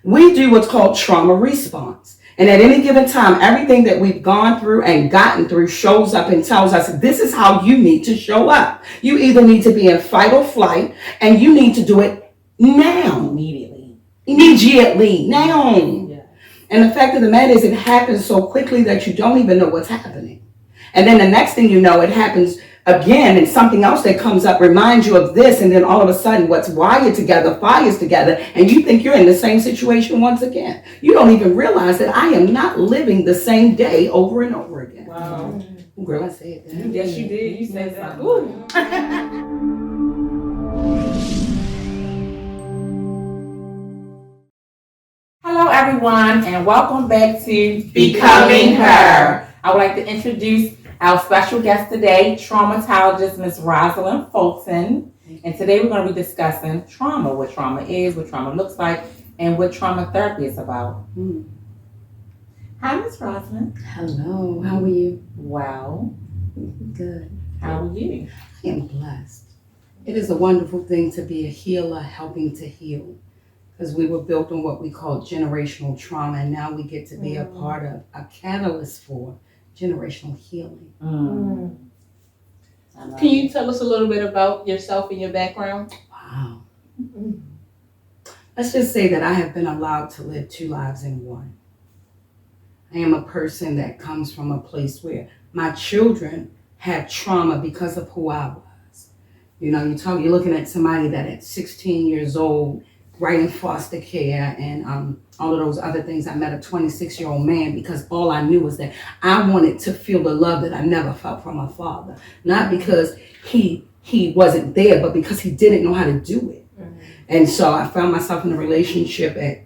we do what's called trauma response. And at any given time, everything that we've gone through and gotten through shows up and tells us this is how you need to show up. You either need to be in fight or flight, and you need to do it now. Immediately, now. Yeah. And the fact of the matter is, it happens so quickly that you don't even know what's happening. And then the next thing you know, it happens again, and something else that comes up reminds you of this, and then all of a sudden what's wired together fires together, and you think you're in the same situation once again. You don't even realize that I am not living the same day over and over again. Wow. Girl, I said that. Yes, you did. You said that. Ooh. Hello, everyone, and welcome back to Becoming Her. I would like to introduce our special guest today, traumatologist Ms. Rosalind Fulton. And today we're going to be discussing trauma, what trauma is, what trauma looks like, and what trauma therapy is about. Hi, Ms. Rosalind. Hello, how are you? Well. Good. How are you? I am blessed. It is a wonderful thing to be a healer, helping to heal. Because we were built on what we call generational trauma, and now we get to be a part of a catalyst for generational healing. Can you tell us a little bit about yourself and your background? Wow. Let's just say that I have been allowed to live two lives in one. I am a person that comes from a place where my children have trauma because of who I was. You know, you're looking at somebody that at 16 years old, right in foster care and all of those other things. I met a 26-year-old man because all I knew was that I wanted to feel the love that I never felt from my father. Not because he wasn't there, but because he didn't know how to do it. And so I found myself in a relationship at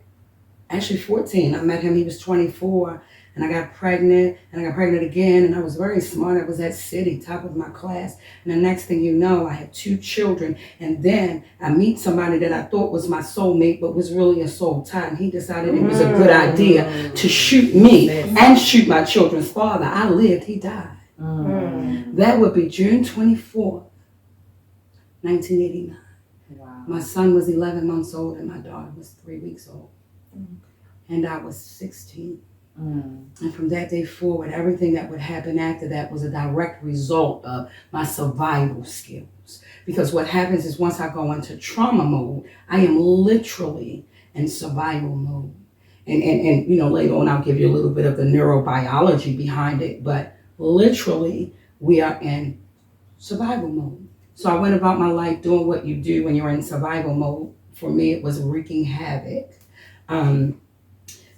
actually 14. I met him, he was 24. And I got pregnant, and I got pregnant again, and I was very smart. I was at City, top of my class. And the next thing you know, I had 2 children. And then I meet somebody that I thought was my soulmate, but was really a soul tie. And he decided it was a good idea to shoot me and shoot my children's father. I lived, he died. That would be June 24th, 1989. Wow. My son was 11 months old, and my daughter was 3 weeks old. And I was 16. And from that day forward, everything that would happen after that was a direct result of my survival skills. Because what happens is once I go into trauma mode, I am literally in survival mode. And you know, later on I'll give you a little bit of the neurobiology behind it, but literally we are in survival mode. So I went about my life doing what you do when you're in survival mode. For me, it was wreaking havoc.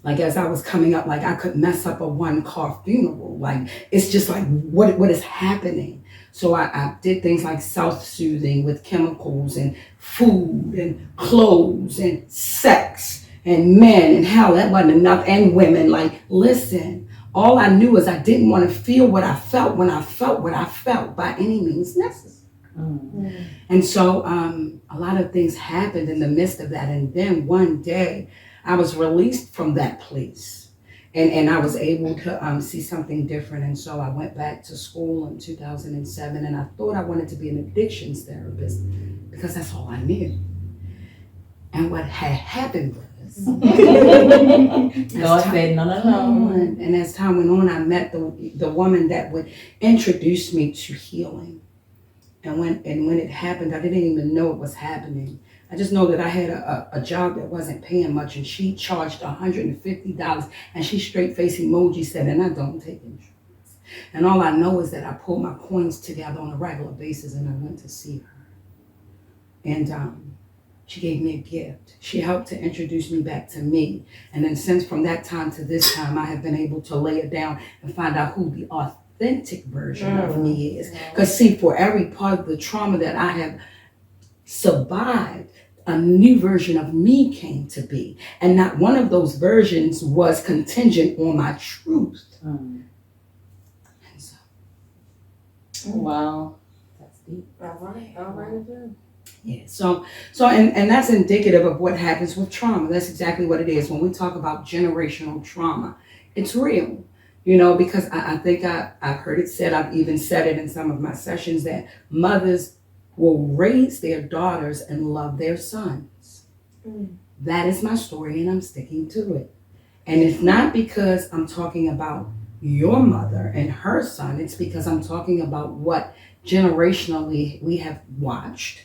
Like as I was coming up, like I could mess up a 1-car funeral. Like, it's just like, what is happening? So I did things like self-soothing with chemicals and food and clothes and sex and men and hell, that wasn't enough, and women. Like, listen, all I knew is I didn't want to feel what I felt when I felt what I felt by any means necessary. And so a lot of things happened in the midst of that. And then one day, I was released from that place, and I was able to see something different. And so I went back to school in 2007, and I thought I wanted to be an addictions therapist because that's all I knew. And what had happened was, God said, no. And as time went on, I met the woman that would introduce me to healing. And when it happened, I didn't even know it was happening. I just know that I had a job that wasn't paying much, and she charged $150, and she straight face emoji said, and I don't take insurance. And all I know is that I pulled my coins together on a regular basis, and I went to see her. And she gave me a gift. She helped to introduce me back to me. And then since from that time to this time, I have been able to lay it down and find out who the authentic version of me is. Because see, for every part of the trauma that I have survived, a new version of me came to be. And not one of those versions was contingent on my truth. And so. Wow. That's deep. All right. Yeah, so and that's indicative of what happens with trauma. That's exactly what it is. When we talk about generational trauma, it's real. You know, because I think I've heard it said, I've even said it in some of my sessions, that mothers will raise their daughters and love their sons. That is my story and I'm sticking to it. And it's not because I'm talking about your mother and her son. It's because I'm talking about what generationally we have watched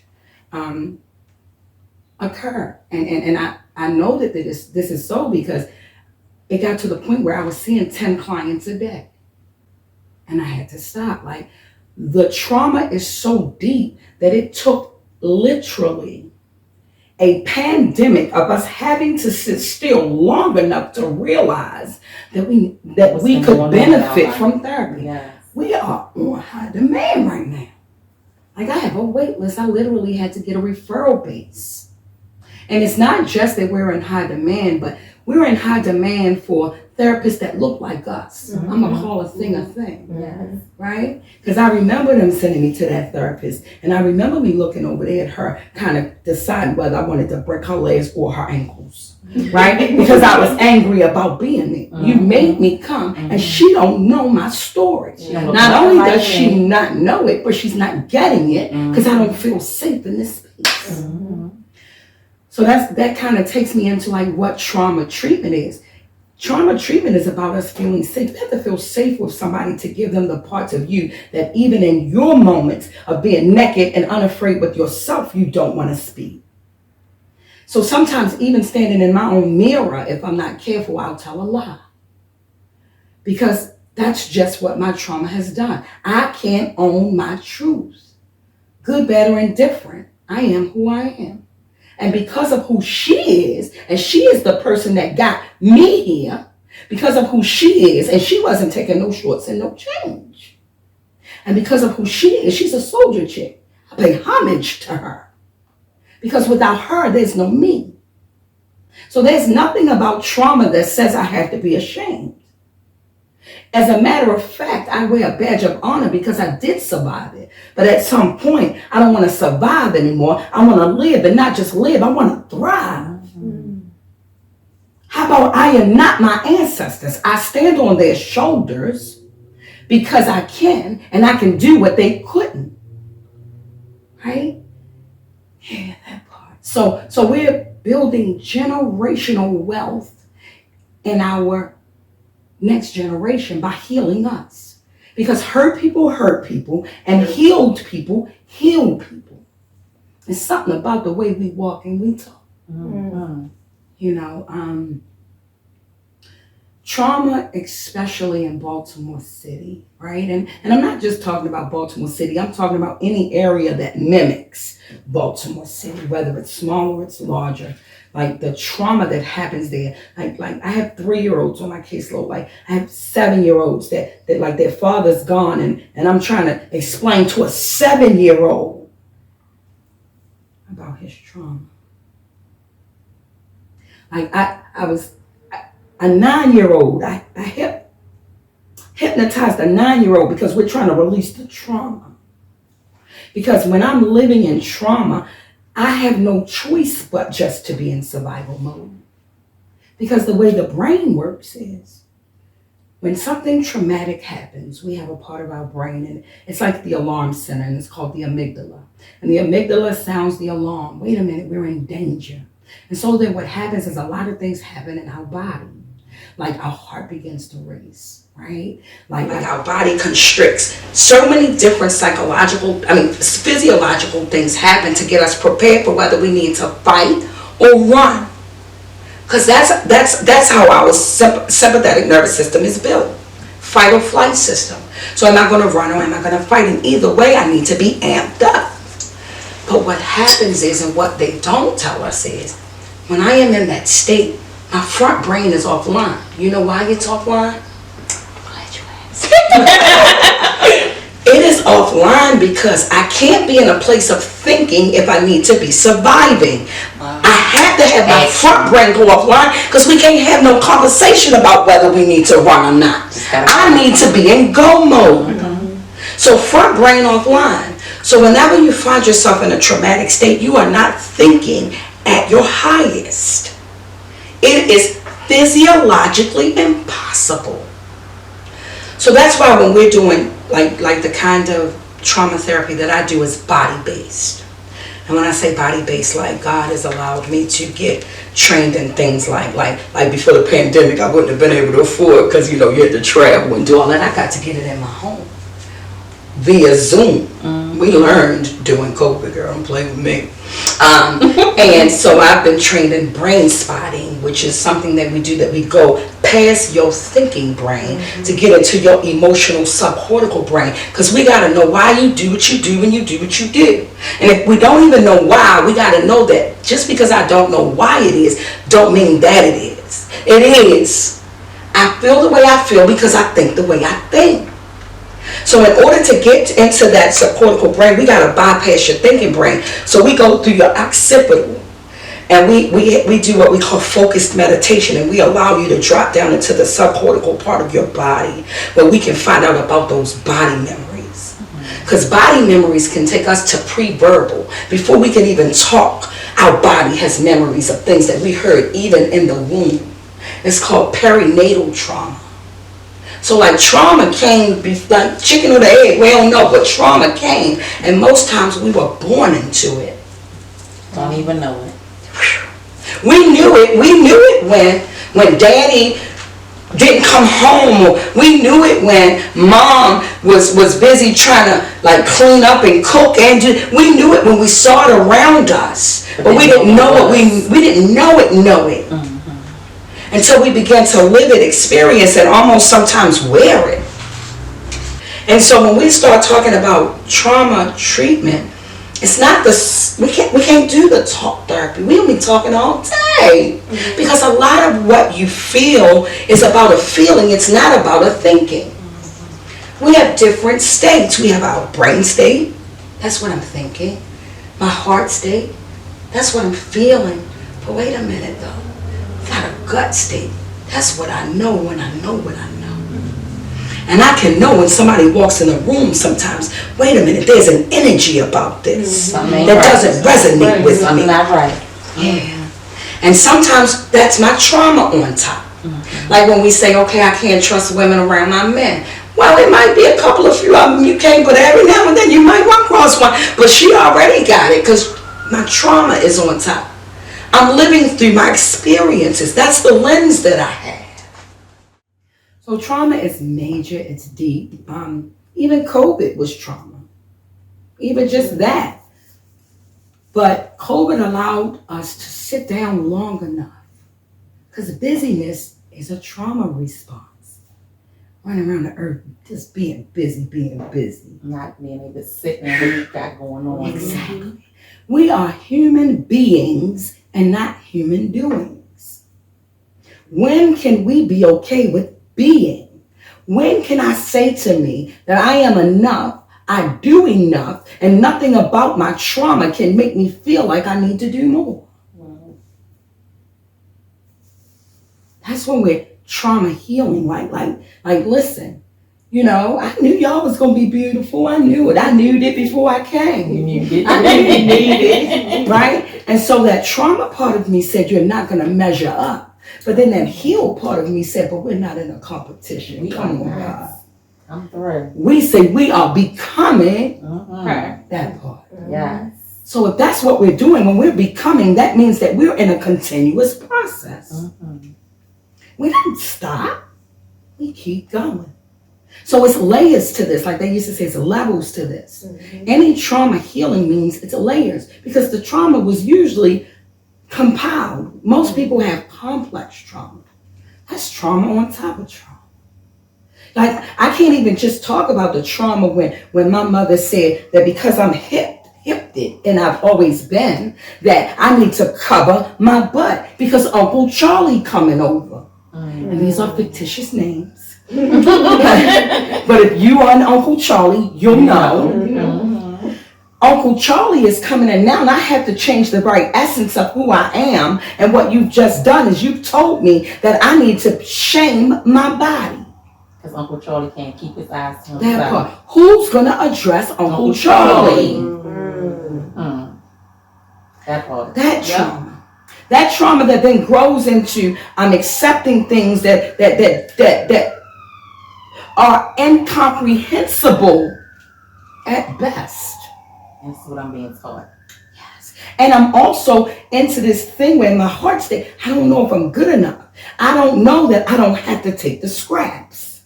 occur. And I know that this is so because it got to the point where I was seeing 10 clients a day. And I had to stop. Like, the trauma is so deep that it took literally a pandemic of us having to sit still long enough to realize that we could benefit from therapy. Yes. We are on high demand right now. Like, I have a wait list. I literally had to get a referral base. And it's not just that we're in high demand, but we're in high demand for therapists that look like us. Mm-hmm. I'm gonna call a thing a thing. Yes. Right? Because I remember them sending me to that therapist, and I remember me looking over there at her, kind of deciding whether I wanted to break her legs or her ankles, right? Because I was angry about being there. You made me come, and she don't know my story. Not only does she not know it, but she's not getting it because I don't feel safe in this space. So that kind of takes me into like what trauma treatment is. Trauma treatment is about us feeling safe. You have to feel safe with somebody to give them the parts of you that even in your moments of being naked and unafraid with yourself, you don't want to speak. So sometimes even standing in my own mirror, if I'm not careful, I'll tell a lie. Because that's just what my trauma has done. I can't own my truth. Good, bad, or indifferent. I am who I am. And because of who she is, and she is the person that got me here, because of who she is, and she wasn't taking no shorts and no change. And because of who she is, she's a soldier chick. I pay homage to her. Because without her, there's no me. So there's nothing about trauma that says I have to be ashamed. As a matter of fact, I wear a badge of honor because I did survive it. But at some point, I don't want to survive anymore. I want to live, and not just live. I want to thrive. How about I am not my ancestors? I stand on their shoulders because I can, and I can do what they couldn't. Right? Yeah, that part. So we're building generational wealth in our next generation by healing us. Because hurt people, and healed people, heal people. It's something about the way we walk and we talk. You know, trauma, especially in Baltimore City, right? And I'm not just talking about Baltimore City. I'm talking about any area that mimics Baltimore City, whether it's small or it's larger. Like the trauma that happens there. Like I have 3-year-olds on my caseload. Like I have 7-year-olds that like their father's gone, and I'm trying to explain to a 7-year-old about his trauma. Like I was a 9-year-old. I hypnotized a 9-year-old because we're trying to release the trauma. Because when I'm living in trauma, I have no choice but just to be in survival mode. Because the way the brain works is when something traumatic happens, we have a part of our brain, and it's like the alarm center, and it's called the amygdala. And the amygdala sounds the alarm. Wait a minute, we're in danger. And so then what happens is a lot of things happen in our body. Like our heart begins to race, right? Like our body constricts. So many different physiological things happen to get us prepared for whether we need to fight or run. Because that's how our sympathetic nervous system is built. Fight or flight system. So am I going to run or am I going to fight? And either way, I need to be amped up. But what happens is, and what they don't tell us is, when I am in that state, my front brain is offline. You know why it's offline? I'm glad you asked. It is offline because I can't be in a place of thinking if I need to be surviving. Wow. I have to have my front brain go offline because we can't have no conversation about whether we need to run or not. I need to be in go mode. So front brain offline. So whenever you find yourself in a traumatic state, you are not thinking at your highest. It is physiologically impossible. So that's why when we're doing like the kind of trauma therapy that I do is body-based. And when I say body-based, like God has allowed me to get trained in things like before the pandemic, I wouldn't have been able to afford, because you had to travel and do all that. I got to get it in my home via Zoom. We learned doing COVID, girl. Don't play with me. And so I've been trained in brain spotting, which is something that we do, that we go past your thinking brain to get into your emotional subcortical brain, because we got to know why you do what you do when you do what you do. And if we don't even know why, we got to know that just because I don't know why it is, don't mean that it is. It is. I feel the way I feel because I think the way I think. So in order to get into that subcortical brain, we got to bypass your thinking brain. So we go through your occipital, and we do what we call focused meditation, and we allow you to drop down into the subcortical part of your body, where we can find out about those body memories. Because body memories can take us to pre-verbal. Before we can even talk, our body has memories of things that we heard even in the womb. It's called perinatal trauma. So like trauma came, like chicken or the egg, we don't know, but trauma came, and most times we were born into it. Don't even know it. We knew it when daddy didn't come home, or we knew it when mom was busy trying to like clean up and cook, and we knew it when we saw it around us, but we didn't know it. We didn't know it. Until we began to live it, experience it, almost sometimes wear it. And so when we start talking about trauma treatment, it's not we can't do the talk therapy. We'll be talking all day, because a lot of what you feel is about a feeling. It's not about a thinking. We have different states. We have our brain state. That's what I'm thinking. My heart state. That's what I'm feeling. But wait a minute though. Got a gut state. That's what I know when I know what I know. And I can know when somebody walks in a room sometimes, wait a minute, there's an energy about this that doesn't resonate with me. Not right. Yeah. And sometimes that's my trauma on top. Like when we say, okay, I can't trust women around my men. Well, it might be a couple of few of them you can't, but every now and then you might run across one. But she already got it because my trauma is on top. I'm living through my experiences. That's the lens that I have. So trauma is major, it's deep. Even COVID was trauma. Even just that. But COVID allowed us to sit down long enough. Because busyness is a trauma response. Running around the earth, just being busy. Not being able to sit and what you got going on. Exactly. We are human beings and not human doings. When can we be okay with being? When can I say to me that I am enough, I do enough, and nothing about my trauma can make me feel like I need to do more? That's when we're trauma healing. Like, listen, I knew y'all was going to be beautiful. I knew it. I knew it before I came. You knew it. I knew you needed it, right? And so that trauma part of me said, you're not going to measure up. But then that heal part of me said, but we're not in a competition. Come on, God. I'm through. We say we are becoming that part. Yes. So if that's what we're doing, when we're becoming, that means that we're in a continuous process. We didn't stop. We keep going. So it's layers to this. Like they used to say, it's levels to this. Any trauma healing means it's layers, because the trauma was usually compiled. Most people have complex trauma. That's trauma on top of trauma. Like I can't even just talk about the trauma when my mother said that because I'm hipped, and I've always been, that I need to cover my butt because Uncle Charlie coming over. And these are fictitious names. But if you are an Uncle Charlie, you'll know. Uncle Charlie is coming in now, and I have to change the very essence of who I am. And what you've just done is you've told me that I need to shame my body. Because Uncle Charlie can't keep his eyes to himself. That part. Who's going to address Uncle Charlie? That part. That trauma. That trauma that then grows into I'm accepting things that are incomprehensible at best. That's what I'm being taught. Yes. And I'm also into this thing where my heart stays, I don't know if I'm good enough. I don't know that I don't have to take the scraps.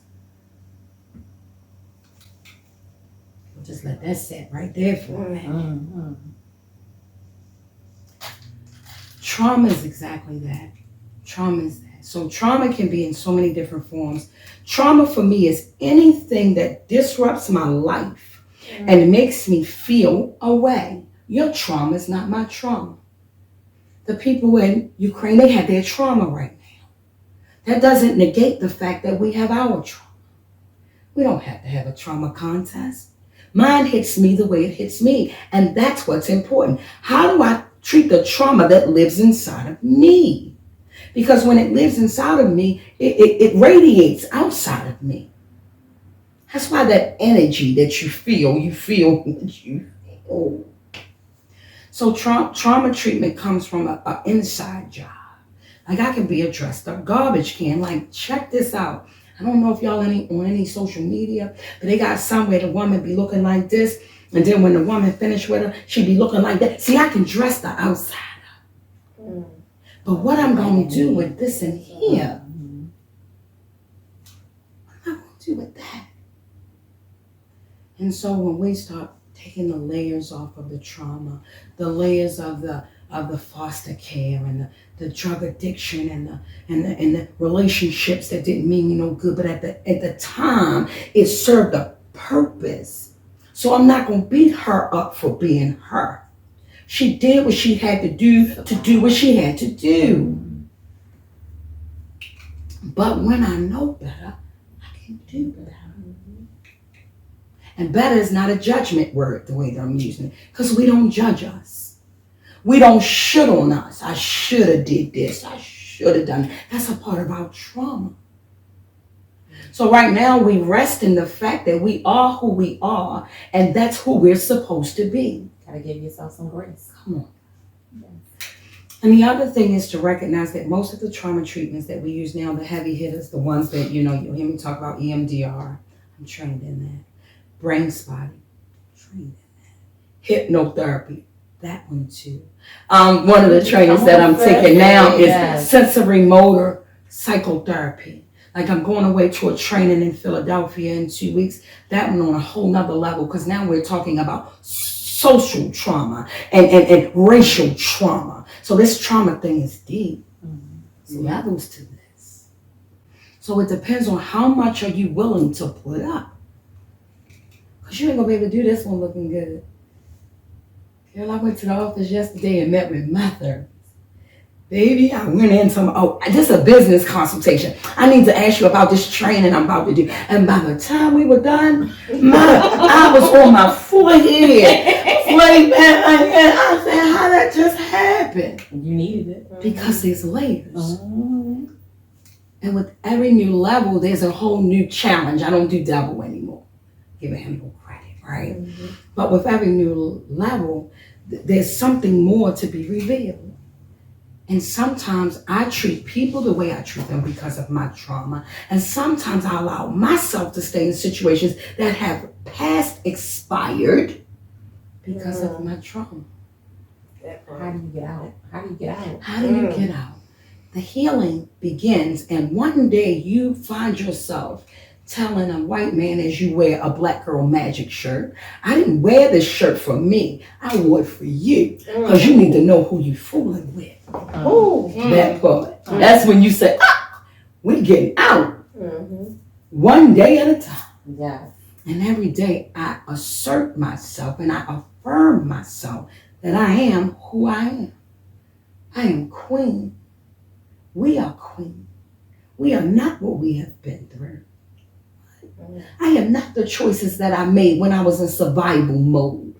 We'll just let that sit right there for a minute. Trauma is exactly that. Trauma is that. So trauma can be in so many different forms. Trauma for me is anything that disrupts my life and makes me feel a way. Your trauma is not my trauma. The people in Ukraine, they have their trauma right now. That doesn't negate the fact that we have our trauma. We don't have to have a trauma contest. Mine hits me the way it hits me. And that's what's important. How do I treat the trauma that lives inside of me? Because when it lives inside of me, it radiates outside of me. That's why that energy that you feel what you feel. So trauma treatment comes from an inside job. Like I can be a dressed up garbage can. Like check this out. I don't know if y'all on any social media, but they got somewhere the woman be looking like this. And then when the woman finished with her, she be looking like that. See, I can dress the outside up. But what I'm going to do with this in here, what am I going to do with that? And so when we start taking the layers off of the trauma, the layers of the foster care and the drug addiction and the relationships that didn't mean me no good, but at the time it served a purpose. So I'm not going to beat her up for being her. She did what she had to do what she had to do. But when I know better, I can do better. And better is not a judgment word the way that I'm using it, because we don't judge us. We don't should on us. I should have did this. I should have done that. That's a part of our trauma. So right now we rest in the fact that we are who we are, and that's who we're supposed to be. Gotta give yourself some grace. Come on. Yes. And the other thing is to recognize that most of the trauma treatments that we use now, the heavy hitters, the ones that, you'll hear me talk about EMDR, I'm trained in that. Brain spotting, trained in that. Hypnotherapy, that one too. One of the trainings that I'm taking now is sensory motor psychotherapy. Like I'm going away to a training in Philadelphia in 2 weeks. That one on a whole nother level, because now we're talking about social trauma and racial trauma. So this trauma thing is deep. There's levels to this. So it depends on how much are you willing to put up. Because you ain't going to be able to do this one looking good. Girl, I went to the office yesterday and met with my therapist. Baby, I went in this is a business consultation. I need to ask you about this training I'm about to do. And by the time we were done, I was on my forehead. I said, how that just happened? You needed it. Because there's layers. And with every new level, there's a whole new challenge. I don't do double anymore. Giving him no credit, right? But with every new level, there's something more to be revealed. And sometimes I treat people the way I treat them because of my trauma. And sometimes I allow myself to stay in situations that have past expired because of my trauma. How do you get out? How do you get out? How do you get out? The healing begins, and one day you find yourself telling a white man as you wear a black girl magic shirt, I didn't wear this shirt for me. I wore it for you. Because you need to know who you're fooling with. That part. That's when you say, we're getting out. One day at a time. Yes. And every day I assert myself and I affirm myself that I am who I am. I am queen. We are queen. We are not what we have been through. I am not the choices that I made when I was in survival mode.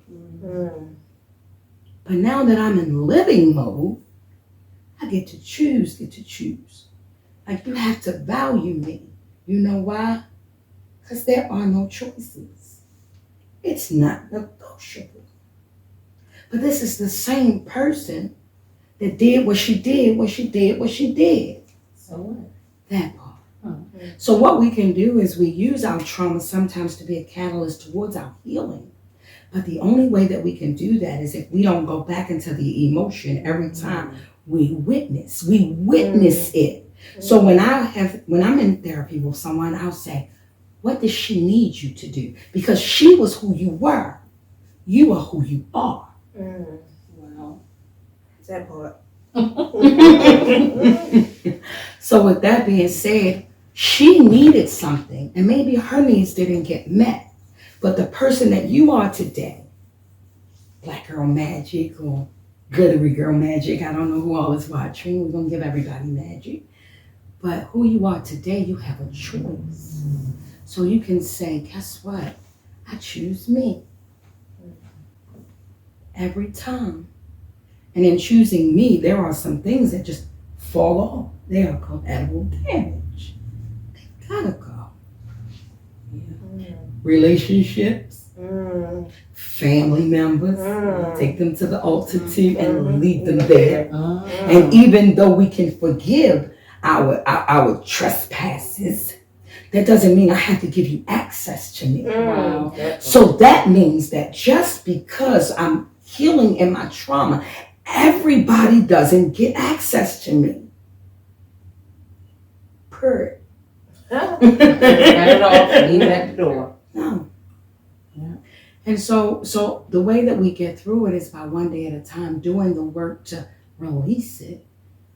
But now that I'm in living mode, I get to choose. Like you have to value me. You know why? Because there are no choices. It's not negotiable. But this is the same person that did what she did when she did what she did. So what? That part. So what we can do is we use our trauma sometimes to be a catalyst towards our healing. But the only way that we can do that is if we don't go back into the emotion every time we witness it. So when I'm in therapy with someone, I'll say, what does she need you to do? Because she was who you were. You are who you are. Wow. That part. So with that being said, she needed something, and maybe her needs didn't get met. But the person that you are today, Black Girl Magic or Glittery Girl Magic, I don't know who all is watching. We're going to give everybody magic. But who you are today, you have a choice. So you can say, guess what? I choose me. Every time. And in choosing me, there are some things that just fall off. They are collateral damage. They gotta go. Yeah. Relationships, family members, take them to the altar too and leave them there. And even though we can forgive our trespasses, that doesn't mean I have to give you access to me. Wow. So that means that just because I'm healing in my trauma, everybody doesn't get access to me. Period. Cut it off, leave it at the door. No. Yeah. And so the way that we get through it is by one day at a time, doing the work to release it.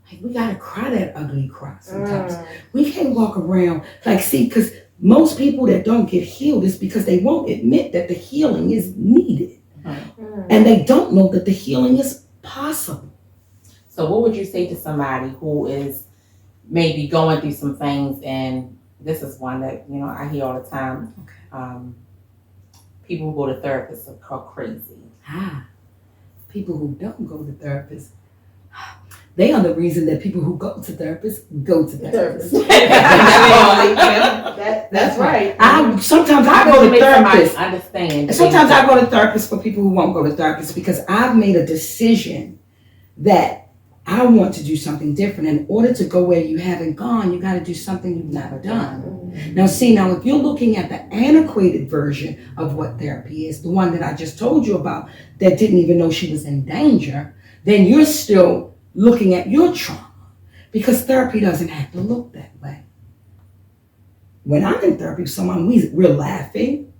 Like, we gotta cry that ugly cry sometimes. We can't walk around because most people that don't get healed is because they won't admit that the healing is needed. And they don't know that the healing is possible. So what would you say to somebody who is maybe going through some things, and this is one that, I hear all the time. People who go to therapists are called crazy. People who don't go to therapists, they are the reason that people who go to therapists go to therapists. That's right. Sometimes I go to therapists. Understand. Sometimes I go to therapists for people who won't go to therapists because I've made a decision that I want to do something different. In order to go where you haven't gone, you got to do something you've never done. Now, if you're looking at the antiquated version of what therapy is, the one that I just told you about that didn't even know she was in danger, then you're still looking at your trauma, because therapy doesn't have to look that way. When I'm in therapy with someone, we're laughing,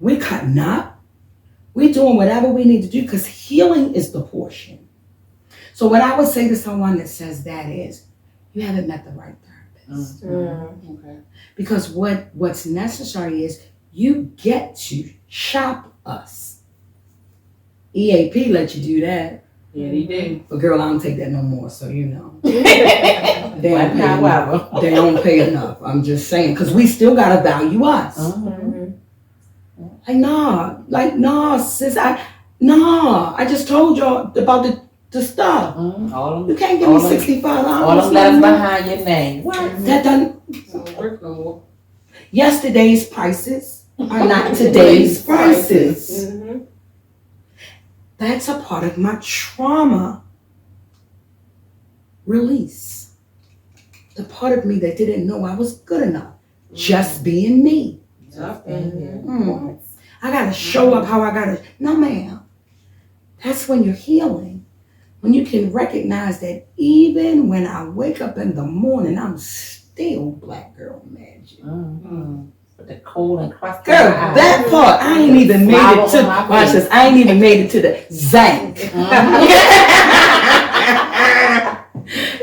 we're cutting up, we're doing whatever we need to do, because healing is the portion. So what I would say to someone that says that is, you haven't met the right therapist. Okay. Because what's necessary is you get to shop us. EAP let you do that. Yeah, they do. But girl, I don't take that no more, so you know. They don't pay enough. I'm just saying, because we still gotta value us. Nah, sis, I just told y'all about the stuff. You can't give me $65. All them letters behind your name. What? That done. Yesterday's prices are not today's prices. That's a part of my trauma release. The part of me that didn't know I was good enough. Just being me. I gotta show up how I gotta. No, ma'am. That's when you're healing. When you can recognize that even when I wake up in the morning, I'm still Black Girl Magic. With the cold and crusty. Girl, that part, I ain't even made it to, watch this, I ain't even made it to the zinc.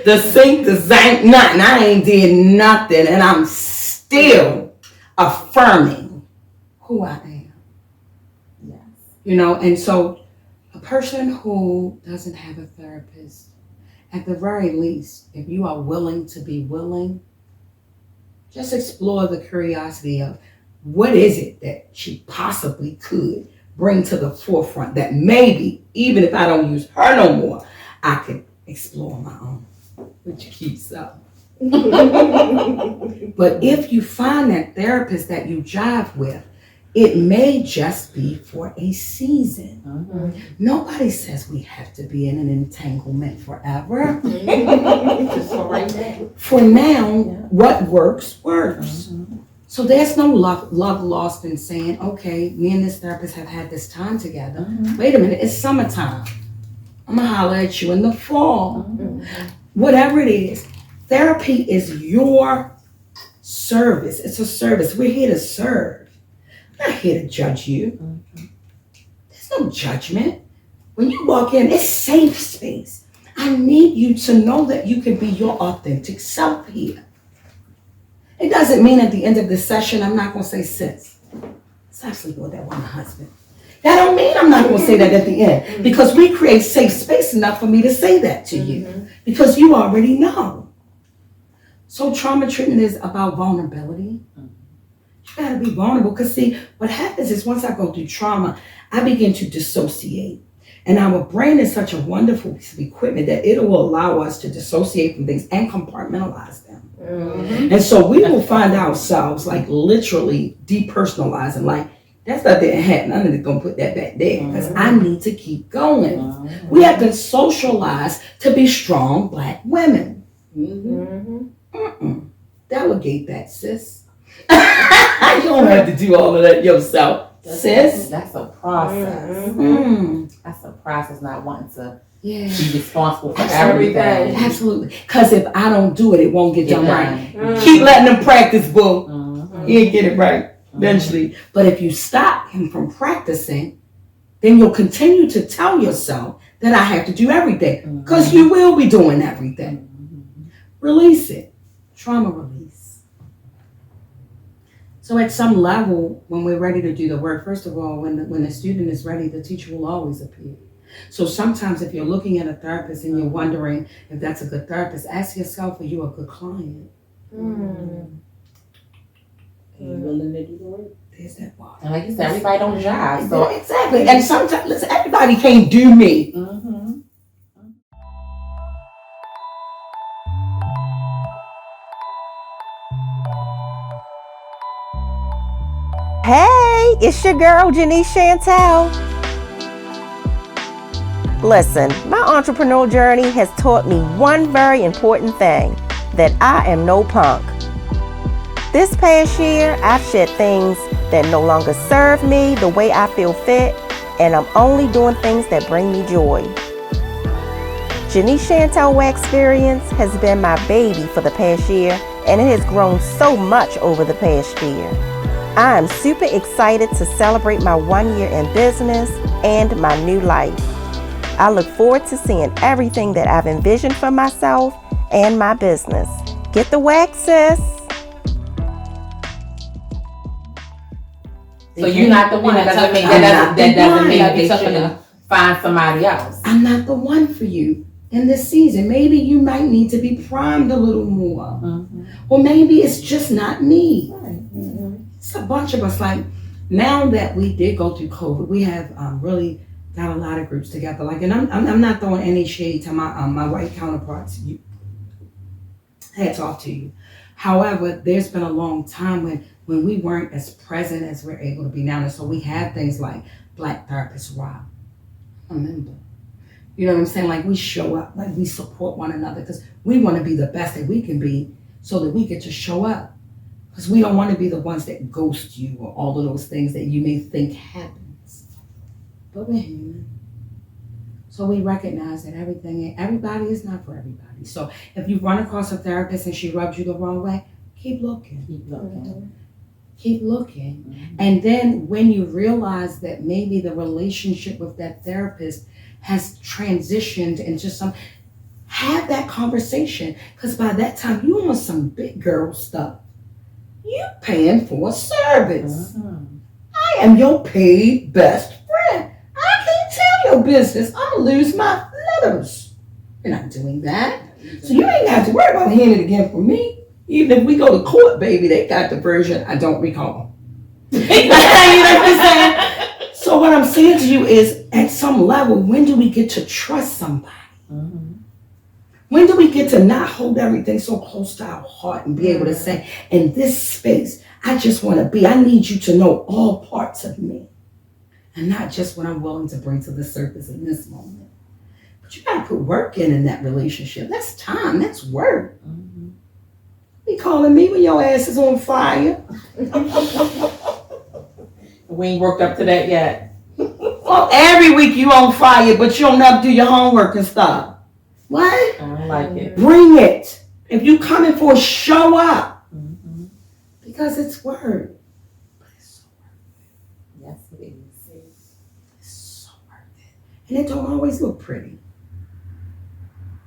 The sink, the zinc, nothing. I ain't did nothing, and I'm still affirming who I am. Yes. And so a person who doesn't have a therapist, at the very least, if you are willing to be willing, just explore the curiosity of what is it that she possibly could bring to the forefront that maybe, even if I don't use her no more, I could explore my own, which keeps up. But if you find that therapist that you jive with, it may just be for a season. Nobody says we have to be in an entanglement forever. Just for right now. For now, what works. So there's no love lost in saying, okay, me and this therapist have had this time together. Wait a minute, it's summertime. I'm gonna holler at you in the fall. Whatever it is, therapy is your service. It's a service. We're here to serve. We're not here to judge you. There's no judgment. When you walk in, it's safe space. I need you to know that you can be your authentic self here. It doesn't mean at the end of the session, I'm not going to say, sis, let's actually go with that one husband. That don't mean I'm not going to say that at the end, because we create safe space enough for me to say that to you, because you already know. So trauma treatment is about vulnerability. You got to be vulnerable, because see, what happens is once I go through trauma, I begin to dissociate. And our brain is such a wonderful piece of equipment that it will allow us to dissociate from things and compartmentalize them. And so we will find ourselves like literally depersonalizing, like that stuff didn't happen. I'm just gonna put that back there because I need to keep going. We have been socialized to be strong Black women. Delegate that, sis. You don't have to do all of that yourself, sis. That's a process. That's a process, not wanting to be responsible for everything. Absolutely. Because if I don't do it, it won't get done right. Keep letting them practice, boo. He'll get it right eventually. But if you stop him from practicing, then you'll continue to tell yourself that I have to do everything. Because you will be doing everything. Release it. Trauma release. So at some level, when we're ready to do the work, first of all, when the student is ready, the teacher will always appear. So sometimes if you're looking at a therapist and you're wondering if that's a good therapist, ask yourself, are you a good client? You willing to do the work? There's that water. And like you said, everybody don't jive. So exactly. And sometimes, listen, everybody can't do me. Hey, it's your girl, Genice Chantel. Listen, my entrepreneurial journey has taught me one very important thing, that I am no punk. This past year, I've shed things that no longer serve me the way I feel fit, and I'm only doing things that bring me joy. Genice Chantel Wax Experience has been my baby for the past year, and it has grown so much over the past year. I am super excited to celebrate my 1 year in business and my new life. I look forward to seeing everything that I've envisioned for myself and my business. Get the wax, sis. So you're not the one. That doesn't mean they should find somebody else. I'm not the one for you in this season. Maybe you might need to be primed a little more. Or maybe it's just not me. It's a bunch of us. Like now that we did go through COVID, we have really got a lot of groups together. Like, and I'm not throwing any shade to my white counterparts. Hats off to you. However, there's been a long time when we weren't as present as we're able to be now. And so we have things like Black Therapist Rob. Remember. You know what I'm saying? Like we show up, like we support one another because we want to be the best that we can be so that we get to show up. Because we don't want to be the ones that ghost you or all of those things that you may think happens. But we're human. So we recognize that everybody is not for everybody. So if you run across a therapist and she rubs you the wrong way, keep looking. Keep looking. And then when you realize that maybe the relationship with that therapist has transitioned into have that conversation. Because by that time, you on some big girl stuff. You paying for a service. I am your paid best friend. I can't tell your business. I'm gonna lose my letters. You're not doing that. So you ain't got to worry about hearing it again from me. Even if we go to court, baby, they got the version I don't recall. You know what I'm saying? So what I'm saying to you is, at some level, when do we get to trust somebody? When do we get to not hold everything so close to our heart and be able to say, in this space, I just want to be. I need you to know all parts of me. And not just what I'm willing to bring to the surface in this moment. But you got to put work in that relationship. That's time. That's work. be calling me when your ass is on fire. We ain't worked up to that yet. Well, every week you on fire, but you don't never do your homework and stuff. What? I don't like it. Bring it. If you coming for, show up. Mm-hmm. Because it's word. But it's so worth Yes, it is. it. It's so worth it. And it don't always look pretty.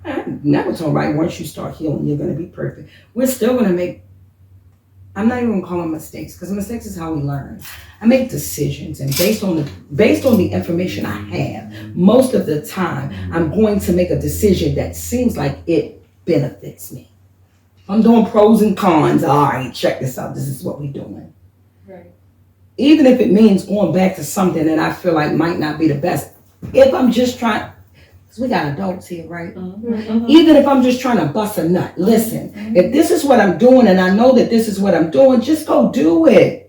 I never told right once you start healing, you're gonna be perfect. We're still gonna make, I'm not even gonna call them mistakes, because mistakes is how we learn. I make decisions, and based on the information I have, most of the time I'm going to make a decision that seems like it benefits me. I'm doing pros and cons. All right, check this out. This is what we're doing. Right. Even if it means going back to something that I feel like might not be the best. If I'm just trying, because we got adults here, right? Mm-hmm. Even if I'm just trying to bust a nut, listen, if this is what I'm doing and I know that this is what I'm doing, just go do it.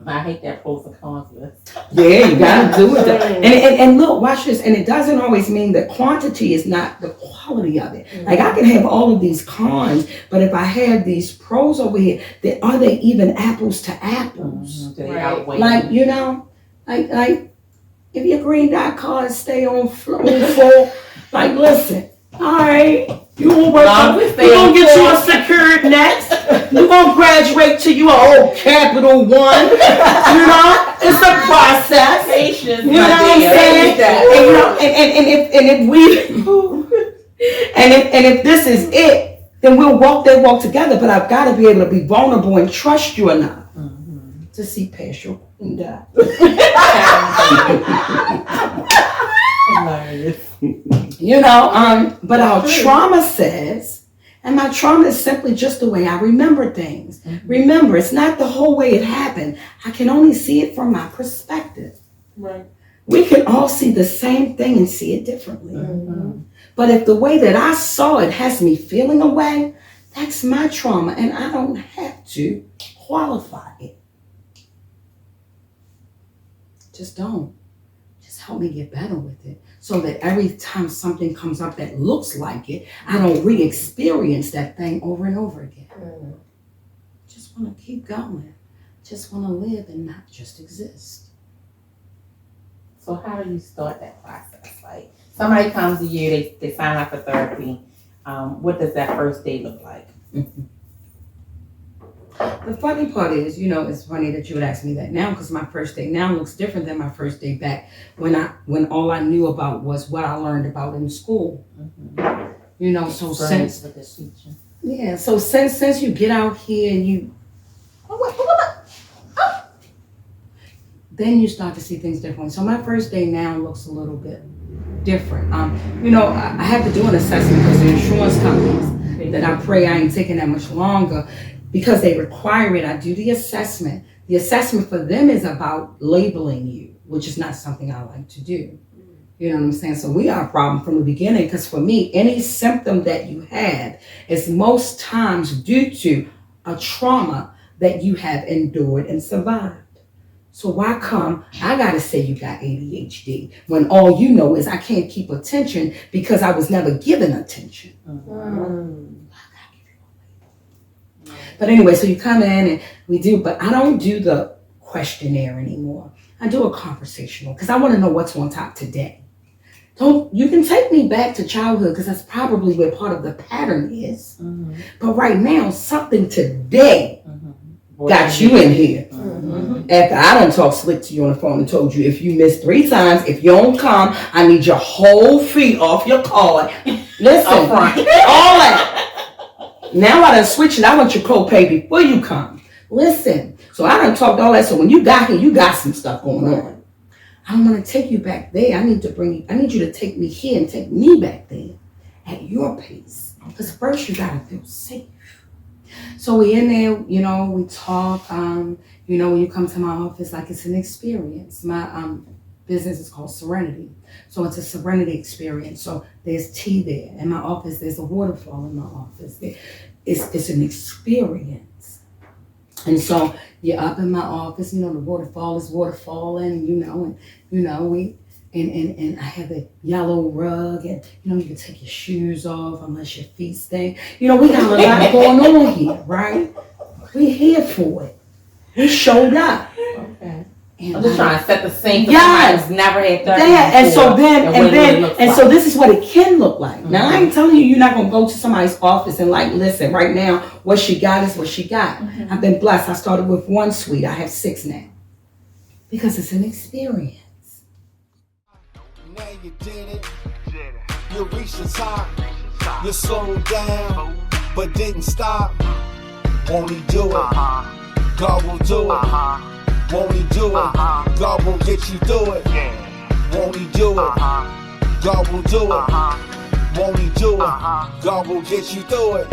I hate that pros and cons list. Yeah, you gotta do it. And look, watch this. And it doesn't always mean that quantity is not the quality of it. Like I can have all of these cons, but if I have these pros over here, then are they even apples to apples? Mm-hmm. They Right. outweigh Like, them. you know, like if your green dot cars stay on full, like listen, all right, you gonna work Long up, as you they gonna get you a full. secured next, you gonna graduate till you are old Capital One, you know, it's a process. Patience, You know what I'm saying? And, you know, and if this is it, then we'll walk that walk together. But I've got to be able to be vulnerable and trust you enough to see past your and die. You know, but our trauma says, and my trauma is simply just the way I remember things. Mm-hmm. Remember, it's not the whole way it happened. I can only see it from my perspective. Right. We can all see the same thing and see it differently. Mm-hmm. But if the way that I saw it has me feeling a way, that's my trauma, and I don't have to qualify it. Just don't. Just help me get better with it, so that every time something comes up that looks like it, I don't re-experience that thing over and over again. Just want to keep going. Just want to live and not just exist. So how do you start that process? Like somebody comes to you, they sign up for therapy. What does that first day look like? The funny part is, you know, it's funny that you would ask me that now, because my first day now looks different than my first day back when all I knew about was what I learned about in school. Mm-hmm. You know, so since with the teacher. yeah, so since you get out here and you then you start to see things differently. So my first day now looks a little bit different. You know, I have to do an assessment because the insurance companies that I pray I ain't taking that much longer because they require it. I do the assessment. The assessment for them is about labeling you, which is not something I like to do. You know what I'm saying? So we are a problem from the beginning, because for me, any symptom that you have is most times due to a trauma that you have endured and survived. So why come I gotta say you got ADHD when all you know is I can't keep attention because I was never given attention. But anyway, so you come in and we do, but I don't do the questionnaire anymore. I do a conversational because I want to know what's on top today. You can take me back to childhood because that's probably where part of the pattern is. But right now, something today got you in here. After I done talked slick to you on the phone and told you if you miss 3 times, if you don't come, I need your whole fee off your card. Listen, all that. Now I done switched it. I want your copay before you come. Listen. So I done talked all that. So when you got here, you got some stuff going on. I don't want to take you back there. I need you to take me here and take me back there at your pace. Because first you gotta feel safe. So we in there, you know, we talk. You know, when you come to my office, like it's an experience. My business is called Serenity. So it's a serenity experience. So there's tea there. In my office, there's a waterfall in my office. It's an experience. And so you're up in my office, you know, the waterfall is waterfalling, we and I have the yellow rug, and you can take your shoes off unless your feet stink. We got a lot going on here, right? We're here for it. We showed up. Okay. And I'm just trying to set the scene for Yes. somebody who's never had therapy and before, so then what it really looks like. so this is what it can look like. Now I ain't telling you you're not gonna go to somebody's office and like, listen, right now what she got is what she got. I've been blessed. I started with 1 suite. I have 6 now because it's an experience. Now you did it. You reached the top. You slowed down, but didn't stop. Won't he do it? God will do it. Won't he do it? God will get you through it. Won't he do it? God will do it. Won't he do it? God will get you through it.